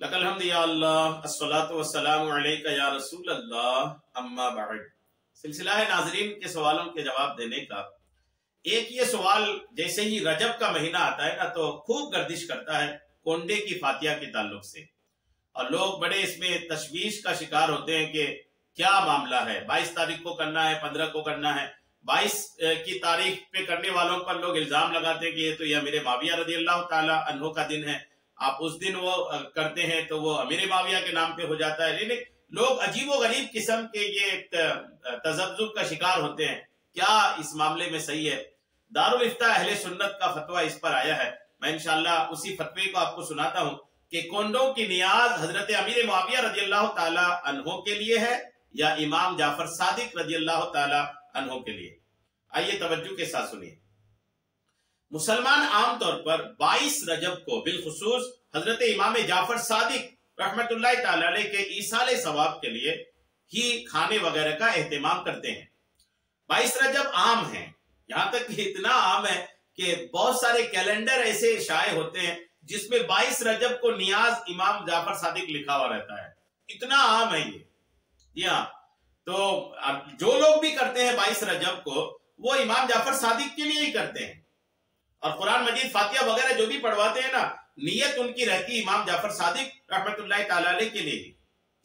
लकल हम्द या अल्लाह अस्सलातु वस्सलामु अलैका या रसूल अल्लाह अम्मा बाद। सिलसिला है नाजरीन के सवालों के जवाब देने का। एक ये सवाल, जैसे ही रजब का महीना आता है ना तो खूब गर्दिश करता है कोंडे की फातिया के ताल्लुक से, और लोग बड़े इसमें तशवीश का शिकार होते हैं कि क्या मामला है, 22 तारीख को करना है, 15 को करना है। 22 की तारीख पे करने वालों पर लोग इल्जाम लगाते हैं कि ये तो ये अमीर माविया रज़ी अल्लाह ताला अन्हु का दिन है, आप उस दिन वो करते हैं तो वो अमीर माविया के नाम पे हो जाता है। लेकिन लोग अजीबो गरीब किस्म के ये तज़ब्ज़ुब का शिकार होते हैं। क्या इस मामले में सही है? दारुल इफ्ता अहले सुन्नत का फतवा इस पर आया है। मैं इंशाअल्लाह उसी फतवे को आपको सुनाता हूँ कि कोंडों की नियाज हजरत अमीर मुआविया रज़ी अल्लाह ताला अन्हु के लिए है या इमाम जाफर सादिक रज़ी अल्लाह ताला अन्हु के लिए। आइए तवज्जो के साथ सुनिए। मुसलमान आमतौर पर 22 रजब को बिलखुसूस हजरत इमाम जाफर सादिक रहमतुल्लाह ताला अलैह के ईसाले सवाब के लिए ही खाने वगैरह का एहतमाम करते हैं। 22 रजब आम है, यहाँ तक कि इतना आम है कि बहुत सारे कैलेंडर ऐसे शाये होते हैं जिसमें 22 रजब को नियाज इमाम जाफर सादिक लिखा हुआ रहता है। इतना आम है ये। जी हाँ, तो जो लोग भी करते हैं 22 रजब को वो इमाम जाफर सादिक के लिए ही करते हैं, और कुरान मजीद फातिया वगैरह जो भी पढ़वाते हैं ना, नियत उनकी रहती है इमाम जाफर सादिक रहमतुल्लाह ताला अलैह के लिए ही,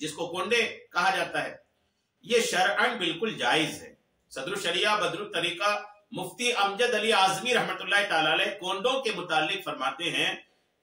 जिसको कोंडे कहा जाता है। ये शरअन बिल्कुल जायज है। सदरुल शरिया बदरुल तरीका मुफ्ती अमजद अली आजमी रहमतुल्लाह ताला अलैह कोंडों के मुतालिक फरमाते हैं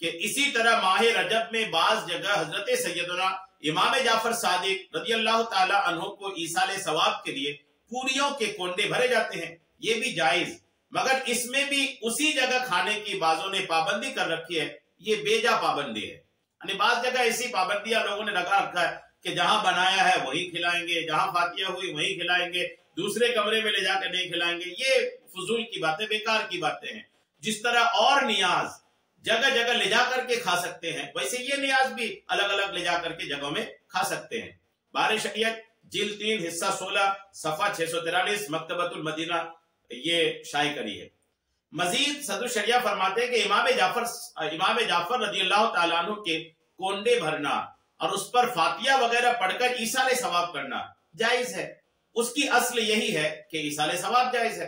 कि इसी तरह माह रजब में बाज जगह हजरत सैयदना इमाम जाफर सादिक रज़ी अल्लाह ताला अन्हु को ईसाले सवाब के लिए पूरियों के कोंडे भरे जाते हैं। ये भी जायज, मगर इसमें भी उसी जगह खाने की बाजों ने पाबंदी कर रखी है। ये बेजा पाबंदी है। यानी बाज जगह ऐसी पाबंदियां लोगों ने लगा रखा है कि जहां बनाया है वहीं खिलाएंगे, जहां फातिया हुई वहीं खिलाएंगे, दूसरे कमरे में ले जाकर नहीं खिलाएंगे। ये फजूल की बातें, बेकार की बातें हैं। जिस तरह और नियाज जगह जगह ले जा करके खा सकते हैं, वैसे ये नियाज भी अलग अलग ले जा करके जगहों में खा सकते हैं। बार शरीयत जिल्द 3 हिस्सा 16 सफा 643 मकतबतुल मदीना ये शाये करी है। मजीद सदरुल शरिया फरमाते हैं कि इमाम जाफर रज़ी अल्लाह ताला अन्हु के कोंडे भरना और उस पर फातिया वगैरह पढ़कर ईसाले सवाब करना जायज है। उसकी अस्ल यही है कि ईसाले सवाब जायज है।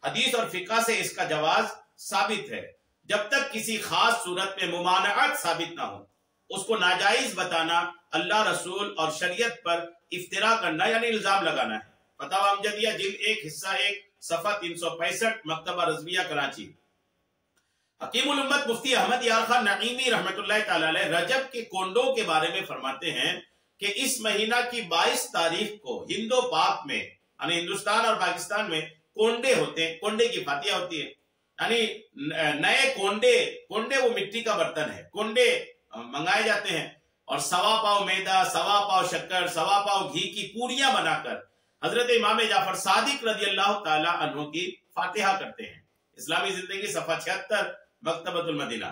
हदीस और फिक़ह से इसका जवाज साबित है। जब तक किसी खास सूरत में मुमानअत साबित ना हो, उसको नाजायज बताना अल्लाह रसूल और शरीयत पर इफ्तिरा करना यानी इल्जाम लगाना है। फतवा अमजदिया जिल्द 1 हिस्सा 1 सफा 365 मकतबा रज़विया कराची। हकीमुल उम्मत मुफ्ती अहमद यार खान नईमी रहमतुल्लाह ताला अलैह रजब के कोंडों के बारे में फरमाते हैं कि इस महीना की 22 तारीख को हिंदो पाक में यानी हिंदुस्तान और पाकिस्तान में कोंडे होते हैं, कोंडे की फातिया होती है। यानी नए कोंडे वो मिट्टी का बर्तन है, कोंडे मंगाए जाते हैं और सवा पाव मैदा, सवा पाव शक्कर, सवा पाव घी की पूरियां बनाकर हजरत इमाम जाफर सादिक रज़ी अल्लाह ताला अन्हु की फातिहा करते हैं। इस्लामी जिंदगी सफा 76 मकतबतुल मदीना।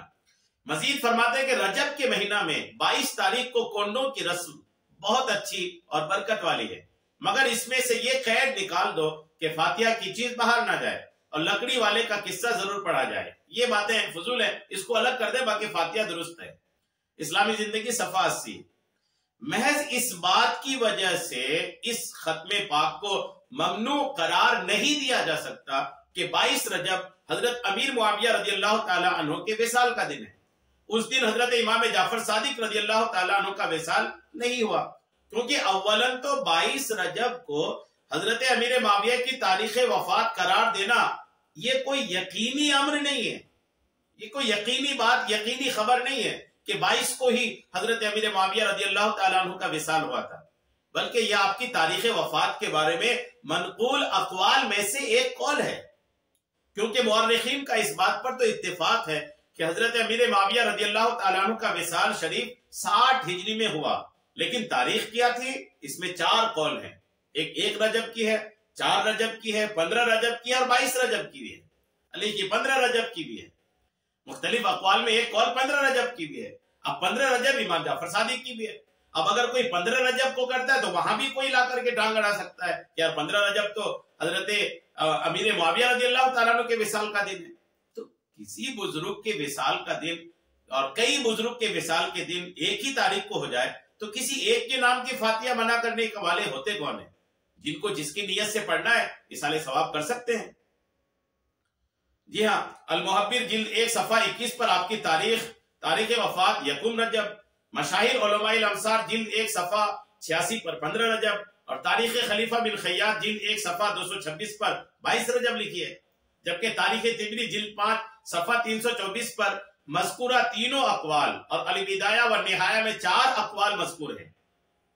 मजीद फरमाते हैं कि रजब के महीना में 22 तारीख को कोंडों की रस्म बहुत अच्छी और बरकत वाली है, मगर इसमें से ये कैद निकाल दो कि फातिहा की चीज बाहर ना जाए और लकड़ी वाले का किस्सा जरूर पढ़ा जाए। ये बातें फजूल है, इसको अलग कर दे, बाकी फातिहा दुरुस्त है। इस्लामी जिंदगी सफा 80। महज इस बात की वजह से इस खत्मे पाक को ममनू करार नहीं दिया जा सकता कि 22 रजब हजरत अमीर मुआविया रज़ी अल्लाह ताला अन्हु के विसाल का दिन है। उस दिन हजरत इमाम जाफर सादिक रज़ी अल्लाह ताला अन्हु का विसाल नहीं हुआ, क्योंकि अव्वलन तो 22 रजब को हजरत अमीर मुआविया की तारीख वफात करार देना ये कोई यकीनी अम्र नहीं है, ये कोई यकीनी बात, यकीनी खबर नहीं है कि 22 को ही हजरत अमीर मुआविया रज़ी अल्लाह ताला अन्हु का विसाल हुआ था, बल्कि यह आपकी तारीख वफात के बारे में मनकूल अक़वाल में से एक कौल है। क्योंकि मुअर्रिखीन का इस बात पर तो इत्तेफाक है कि हजरत अमीर मुआविया रज़ी अल्लाह ताला अन्हु का विसाल शरीफ 60 हिजरी में हुआ, लेकिन तारीख क्या थी इसमें 4 कौल हैं। एक रजब की है, 4 रजब की है, 15 रजब की है और 22 रजब की भी है। अली की 15 रजब की भी है। मुख्तलिफ अक़वाल में एक कौल 15 रजब की भी है। अब 15 रजब इमाम जाफर सादिक की भी है। अब अगर कोई 15 रजब को करता है तो वहां भी कोई ला करके टांग अड़ा सकता है, यार 15 रजब तो हजरत अमीर मुआविया रज़ी अल्लाह ताला अन्हु के विसाल का दिन है। तो किसी बुजुर्ग के विसाल का दिन اور کئی بزرگ کے وصال کے دن ایک ہی تاریخ کو ہو جائے تو کسی ایک کے نام کی فاتحہ منع کرنے کے والے ہوتے کون ہیں؟ جن کو جس کی نیت سے پڑھنا ہے ایصال ثواب کر سکتے ہیں۔ جی ہاں، المحبر جلد 1 صفحہ 21 پر آپ کی تاریخ وفات یکم رجب، مشاہیر علماء الامصار جلد 1 صفحہ 86 پر 15 رجب، اور تاریخ خلیفہ بن خیاط جلد 1 صفحہ 226 پر 22 رجب لکھی ہے، جبکہ تاریخ طبری جلد 5 صفحہ 324 پر مذکورہ تینوں اقوال اور البدایہ و نہایہ میں 4 اقوال مذکور ہیں۔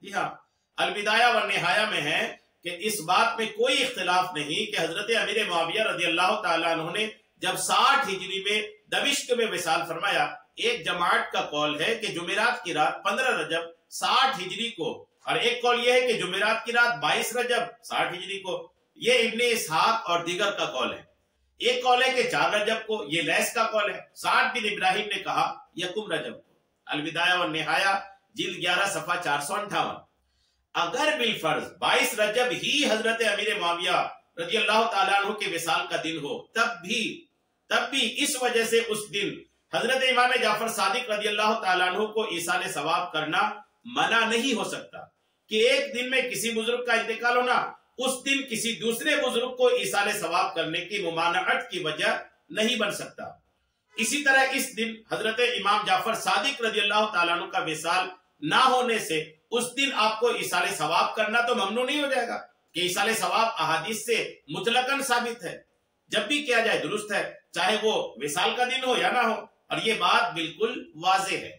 جی ہاں، البدایہ و نہایہ میں ہے کہ اس بات میں کوئی اختلاف نہیں کہ حضرت امیر معاویہ رضی اللہ تعالیٰ عنہ نے جب 60 ہجری میں دمشق میں وصال فرمایا، ایک جماعت کا قول ہے کہ جمعرات کی رات 15 رجب 60 ہجری کو، اور ایک قول یہ ہے کہ جمعرات کی رات 22 رجب 60 ہجری کو۔ یہ ابن اسحاق اور دیگر کا قول ہے۔ ایک قول ہے کہ 4 رجب کو، یہ لیث کا قول ہے۔ سعد بن ابراہیم نے کہا یکم رجب کو۔ البدایہ والنہایہ جلد 11 صفحہ 458۔ اگر بالفرض 22 رجب ہی حضرت امیر معاویہ رضی اللہ تعالیٰ عنہ کے وصال کا دن ہو، تب بھی اس وجہ سے اس دن حضرت امام جعفر صادق رضی اللہ تعالیٰ عنہ کو ایصال ثواب کرنا منع نہیں ہو سکتا کہ ایک دن میں کسی بزرگ کا انتقال ہونا اس دن کسی دوسرے بزرگ کو ایصال ثواب کرنے کی ممانعت کی وجہ نہیں بن سکتا۔ اسی طرح اس دن حضرت امام جعفر صادق رضی اللہ تعالیٰ عنہ کا وصال نہ ہونے سے اس دن آپ کو ایصال ثواب کرنا تو ممنوع نہیں ہو جائے گا کہ ایصال ثواب احادیث سے مطلقاً ثابت ہے، جب بھی کیا جائے درست ہے، چاہے وہ وصال کا دن ہو یا نہ ہو، اور یہ بات بالکل واضح ہے۔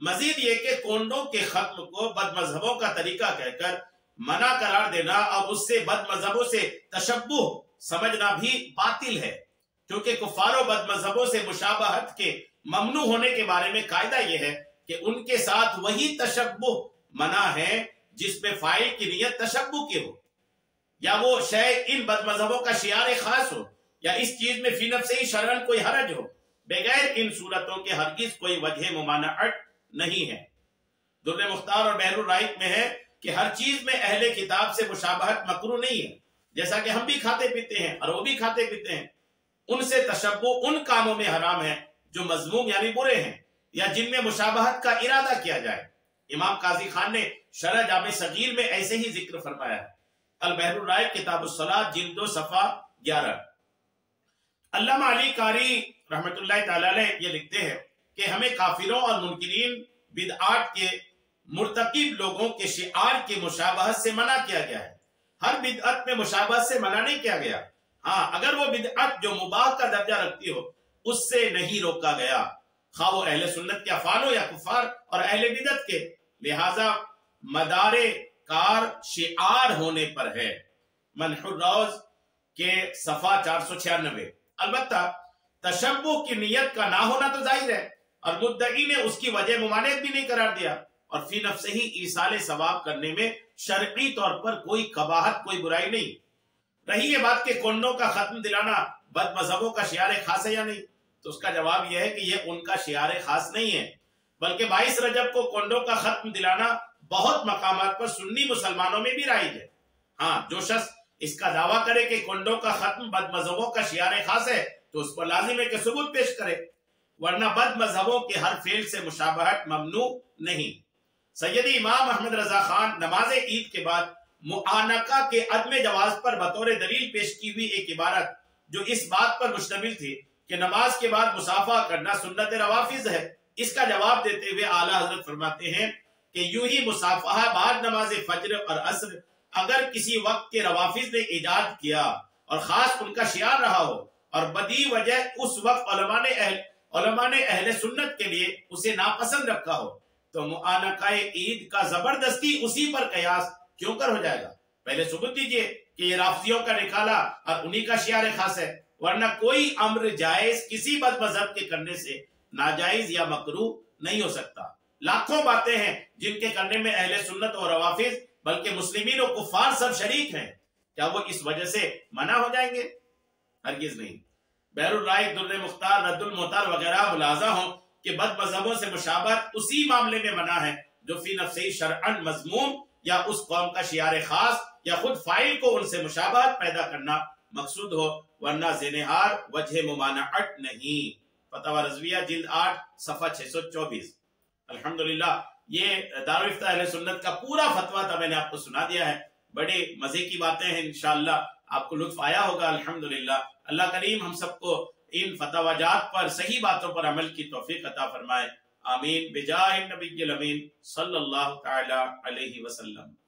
مزید یہ کہ کونڈوں کے ختم کو بد مذہبوں کا طریقہ کہہ کر منع قرار دینا اور اس سے بد مذہبوں سے تشبہ سمجھنا بھی باطل ہے، کیونکہ کفار و بد مذہبوں سے مشابہت کے ممنوع ہونے کے بارے میں قاعدہ یہ ہے کہ ان کے ساتھ وہی تشبہ منع ہے جس میں فاعل کی نیت تشبہ کی ہو، یا وہ شے ان بد مذہبوں کا شعار خاص ہو، یا اس چیز میں فی نفسہ ہی شرعاً کوئی حرج ہو۔ بغیر ان صورتوں کے ہرگز کوئی وجہ ممانعت نہیں ہے۔ در مختار اور بحر الرائق میں ہے کہ ہر چیز میں اہل کتاب سے مشابہت مکروہ نہیں ہے، جیسا کہ ہم بھی کھاتے پیتے ہیں اور وہ بھی کھاتے پیتے ہیں۔ ان سے تشبہ ان کاموں میں حرام ہے جو مذموم یعنی برے ہیں، یا جن میں مشابہت کا ارادہ کیا جائے۔ امام قاضی خان نے شرح جامع صغیر میں ایسے ہی ذکر فرمایا ہے۔ البحر الرائق کتاب الصلاۃ جلد 2 صفحہ 11۔ علامہ علی قاری رحمت اللہ تعالی علیہ یہ لکھتے ہیں کہ ہمیں کافروں اور منکرین بدعات کے مرتکب لوگوں کے شعار کی مشابہت سے منع کیا گیا ہے۔ ہر بدعت میں مشابہت سے منع نہیں کیا گیا، ہاں اگر وہ بدعت جو مباح کا درجہ رکھتی ہو اس سے نہیں روکا گیا، خواہ وہ اہل سنت کے افعال ہو یا کفار اور اہل بدعت کے، لہذا مدار کار شعار ہونے پر ہے۔ منح الروض کے صفحہ 496۔ البتہ تشبہ کی نیت کا نہ ہونا تو ظاہر ہے، اور مدعی نے اس کی وجہ ممانعت بھی نہیں قرار دیا، اور فی نفس ہی ایصال ثواب کرنے میں شرعی طور پر کوئی قباحت، کوئی برائی نہیں۔ رہی یہ بات کہ کونڈوں کا ختم دلانا بد مذہبوں کا شعار خاص ہے یا نہیں، تو اس کا جواب یہ ہے کہ یہ ان کا شعار خاص نہیں ہے، بلکہ 22 رجب کو کونڈوں کا ختم دلانا بہت مقامات پر سنی مسلمانوں میں بھی رائج ہے۔ ہاں، جو شخص اس کا دعویٰ کرے کہ کونڈوں کا ختم بد مذہبوں کا شعار خاص ہے تو اس پر لازم ہے کہ ثبوت پیش کرے، ورنہ بد مذہبوں کے ہر فعل سے مشابہت ممنوع نہیں۔ سیدی امام احمد رضا خان نماز عید کے بعد معانقہ کے عدم جواز پر بطور دلیل پیش کی ہوئی ایک عبارت جو اس بات پر مشتمل تھی کہ نماز کے بعد مصافحہ کرنا سنت روافض ہے، اس کا جواب دیتے ہوئے اعلیٰ حضرت فرماتے ہیں کہ یوں ہی مصافحہ بعد نماز فجر اور عصر اگر کسی وقت کے روافض نے ایجاد کیا اور خاص ان کا شعار رہا ہو اور بدی وجہ اس وقت علماء نے اہل سنت کے لیے اسے ناپسند رکھا ہو تو معانقہ عید کا زبردستی اسی پر قیاس کیوں کر ہو جائے گا؟ پہلے ثبوت دیجئے کہ یہ رافضیوں کا نکالا اور انہی کا شعار خاص ہے، ورنہ کوئی امر جائز کسی بد مذہب کے کرنے سے ناجائز یا مکروہ نہیں ہو سکتا۔ لاکھوں باتیں ہیں جن کے کرنے میں اہل سنت اور روافض بلکہ مسلمین و کفار سب شریک ہیں، کیا وہ اس وجہ سے منع ہو جائیں گے؟ ہرگز نہیں۔ بحر الرائق، در مختار، رد المحتار وغیرہ ملاحظہ ہوں کہ بد مذہبوں سے مشابہت اسی معاملے میں منع ہے جو فی نفسہ شرعاً مذموم یا اس قوم کا شعار خاص یا خود فاعل کو ان سے مشابہت پیدا کرنا مقصود ہو، ورنہ زنہار وجہ ممانعت نہیں۔ فتاوی رضویہ جلد 8 صفحہ 624۔ الحمدللہ یہ دارالافتاء اہل سنت کا پورا فتویٰ تھا، میں نے آپ کو سنا دیا ہے۔ بڑے مزے کی باتیں ہیں، انشاءاللہ آپ کو لطف آیا ہوگا۔ الحمدللہ اللہ کریم ہم سب کو ان فتاوی جات پر، صحیح باتوں پر عمل کی توفیق عطا فرمائے، آمین، بجاہ النبی الامین صلی اللہ تعالی علیہ وسلم۔